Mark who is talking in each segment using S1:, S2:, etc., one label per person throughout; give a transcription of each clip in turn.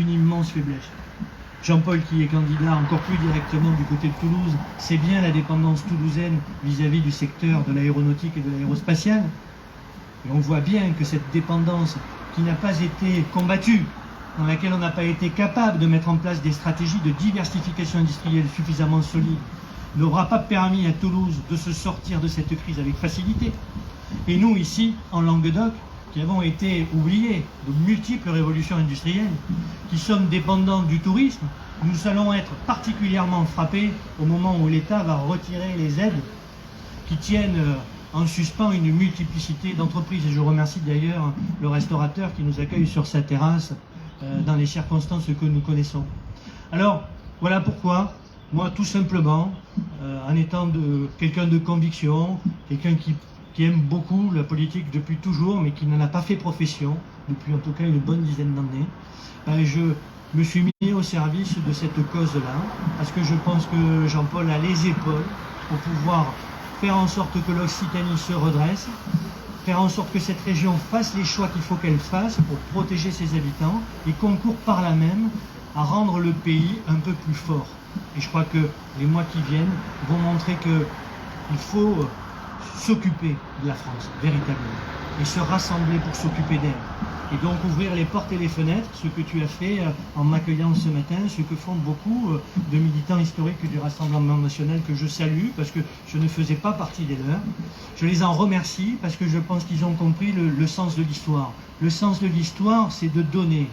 S1: une immense faiblesse. Jean-Paul, qui est candidat encore plus directement du côté de Toulouse, sait bien la dépendance toulousaine vis-à-vis du secteur de l'aéronautique et de l'aérospatiale. Et on voit bien que cette dépendance qui n'a pas été combattue, dans laquelle on n'a pas été capable de mettre en place des stratégies de diversification industrielle suffisamment solides, n'aura pas permis à Toulouse de se sortir de cette crise avec facilité. Et nous, ici, en Languedoc, qui avons été oubliés de multiples révolutions industrielles, qui sommes dépendants du tourisme, nous allons être particulièrement frappés au moment où l'État va retirer les aides qui tiennent en suspens une multiplicité d'entreprises. Et je remercie d'ailleurs le restaurateur qui nous accueille sur sa terrasse dans les circonstances que nous connaissons. Alors, voilà pourquoi, moi, tout simplement, en étant quelqu'un de conviction, quelqu'un qui aime beaucoup la politique depuis toujours, mais qui n'en a pas fait profession, depuis en tout cas une bonne dizaine d'années, je me suis mis au service de cette cause-là, parce que je pense que Jean-Paul a les épaules pour pouvoir faire en sorte que l'Occitanie se redresse, faire en sorte que cette région fasse les choix qu'il faut qu'elle fasse pour protéger ses habitants et concourt par là même à rendre le pays un peu plus fort. Et je crois que les mois qui viennent vont montrer qu'il faut s'occuper de la France, véritablement, et se rassembler pour s'occuper d'elle. Et donc ouvrir les portes et les fenêtres, ce que tu as fait en m'accueillant ce matin, ce que font beaucoup de militants historiques du Rassemblement national que je salue, parce que je ne faisais pas partie des leurs. Je les en remercie, parce que je pense qu'ils ont compris le sens de l'histoire. Le sens de l'histoire, c'est de donner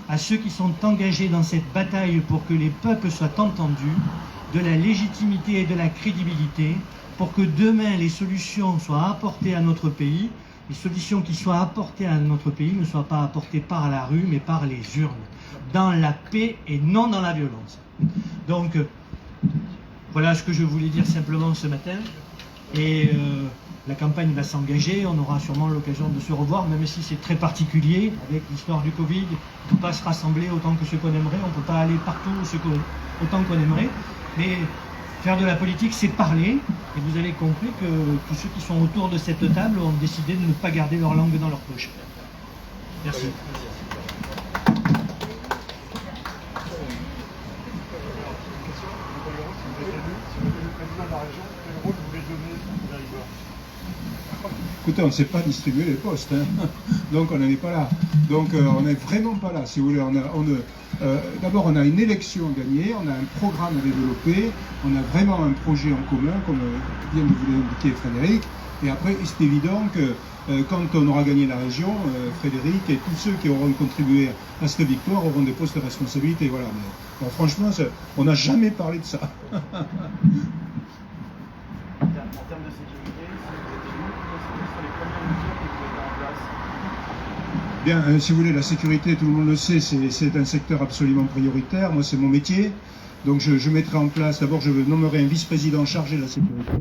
S1: à ceux qui sont engagés dans cette bataille pour que les peuples soient entendus, de la légitimité et de la crédibilité, pour que demain les solutions soient apportées à notre pays. Les solutions qui soient apportées à notre pays ne soient pas apportées par la rue, mais par les urnes, dans la paix et non dans la violence. Donc, voilà ce que je voulais dire simplement ce matin. Et la campagne va s'engager, on aura sûrement l'occasion de se revoir, même si c'est très particulier, avec l'histoire du Covid. On ne peut pas se rassembler autant que ce qu'on aimerait, on ne peut pas aller partout autant qu'on aimerait. Mais faire de la politique, c'est parler, et vous avez compris que tous ceux qui sont autour de cette table ont décidé de ne pas garder leur langue dans leur poche. Merci.
S2: Écoutez, on ne sait pas distribuer les postes, hein. Donc on n'en est pas là. Donc on n'est vraiment pas là, si vous voulez. D'abord, on a une élection à gagner, on a un programme à développer, on a vraiment un projet en commun, comme vient de vous l'indiquer Frédéric. Et après, c'est évident que quand on aura gagné la région, Frédéric et tous ceux qui auront contribué à cette victoire auront des postes de responsabilité. Voilà. Mais, bon, franchement, on n'a jamais parlé de ça.
S3: En termes de sécurité, quelles sont les premières mesures que vous mettez en place?
S2: Bien, si vous voulez, la sécurité, tout le monde le sait, c'est un secteur absolument prioritaire. Moi, c'est mon métier. Donc, je mettrai en place, d'abord, je nommerai un vice-président chargé de la sécurité.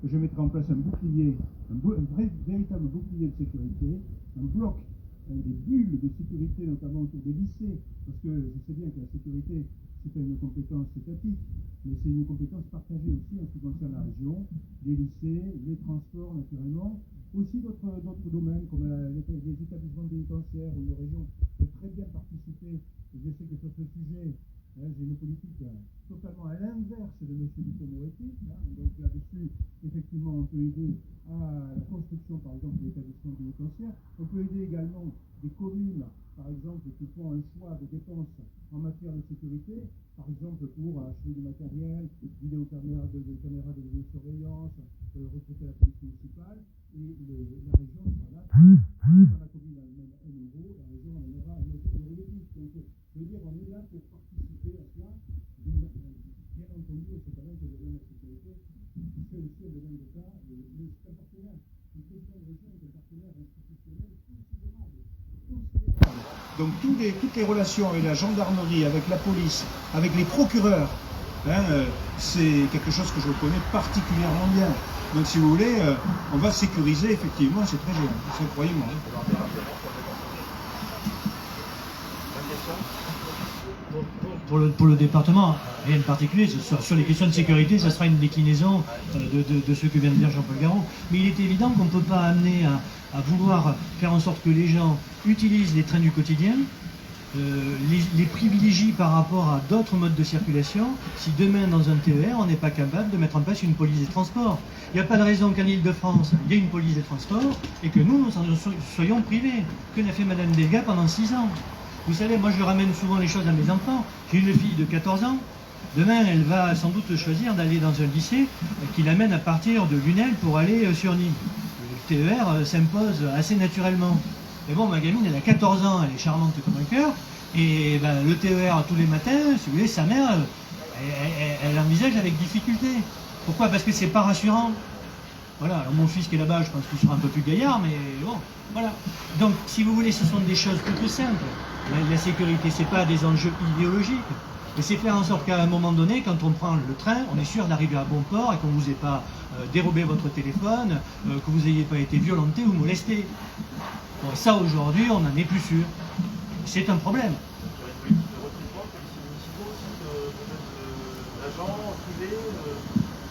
S2: Je mettrai en place un bouclier, un véritable bouclier de sécurité, un bloc, des bulles de sécurité, notamment autour des lycées, parce que je sais bien que la sécurité, c'est pas une compétence étatique, mais c'est une compétence partagée aussi en ce qui concerne la région, les lycées, les transports naturellement, aussi d'autres domaines comme les établissements pénitentiaires où une région peut très bien participer. Et je sais que sur ce sujet, j'ai une politique totalement à l'inverse de M. Dupond-Moretti. Donc là-dessus, effectivement, on peut aider à la construction, par exemple, des établissements pénitentiaires. On peut aider également des communes, par exemple, qui font un choix de dépenses en matière de sécurité, par exemple pour acheter du matériel, vidéocaméras de vidéosurveillance, recruter la police municipale, et la région sera là. Quand la commune a un euro, la région en aura un autre euro de plus. Donc, je veux dire, on est là pour participer à cela. Bien entendu, c'est quand même que le domaine de la sécurité, qui fait aussi le domaine d'État, c'est un partenaire. Une question de région est un partenaire institutionnel considérable. Donc toutes les relations avec la gendarmerie, avec la police, avec les procureurs, c'est quelque chose que je connais particulièrement bien. Donc si vous voulez, on va sécuriser effectivement cette région, croyez-moi.
S1: Pour le département, rien de particulier. Sur les questions de sécurité, ça sera une déclinaison de ce que vient de dire Jean-Paul Garon. Mais il est évident qu'on ne peut pas amener à vouloir faire en sorte que les gens utilisent les trains du quotidien les privilégie par rapport à d'autres modes de circulation si demain dans un TER on n'est pas capable de mettre en place une police des transports. Il n'y a pas de raison qu'en Ile-de-France il y ait une police des transports et que nous soyons privés. Que n'a fait Madame Delga pendant 6 ans? Vous savez, moi je ramène souvent les choses à mes enfants. J'ai une fille de 14 ans. Demain, elle va sans doute choisir d'aller dans un lycée qui l'amène à partir de Lunel pour aller sur Nîmes. Le TER s'impose assez naturellement. Mais bon, ma gamine, elle a 14 ans, elle est charmante comme un cœur. Et ben, le TER tous les matins, si vous voulez, sa mère, elle envisage avec difficulté. Pourquoi? Parce que c'est pas rassurant. Voilà, alors mon fils qui est là-bas, je pense qu'il sera un peu plus gaillard, mais bon, voilà. Donc, si vous voulez, ce sont des choses toutes simples. La sécurité, c'est pas des enjeux idéologiques. Mais c'est faire en sorte qu'à un moment donné, quand on prend le train, on est sûr d'arriver à bon port et qu'on ne vous ait pas dérobé votre téléphone, que vous n'ayez pas été violenté ou molesté. Bon, ça, aujourd'hui, on n'en est plus sûr. C'est un problème.
S3: Il y aurait une politique de recrutement, policiers municipaux aussi, d'agents privés.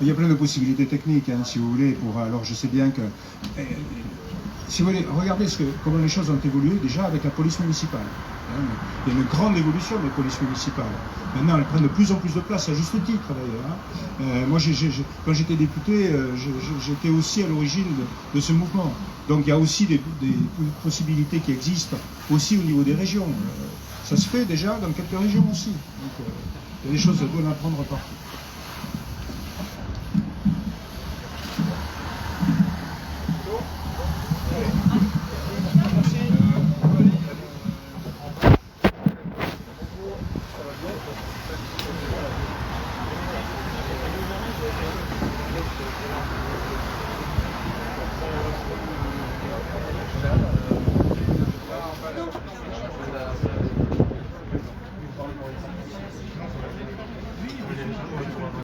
S2: Il y a plein de possibilités techniques, hein, si vous voulez. Alors je sais bien que... si vous voulez, regardez comment les choses ont évolué déjà avec la police municipale. Hein. Il y a une grande évolution des polices municipales. Maintenant, elles prennent de plus en plus de place, à juste titre d'ailleurs. Hein. Moi, quand j'étais député, j'étais aussi à l'origine de ce mouvement. Donc il y a aussi des possibilités qui existent aussi au niveau des régions. Ça se fait déjà dans quelques régions aussi. Donc, il y a des choses bonnes à prendre partout.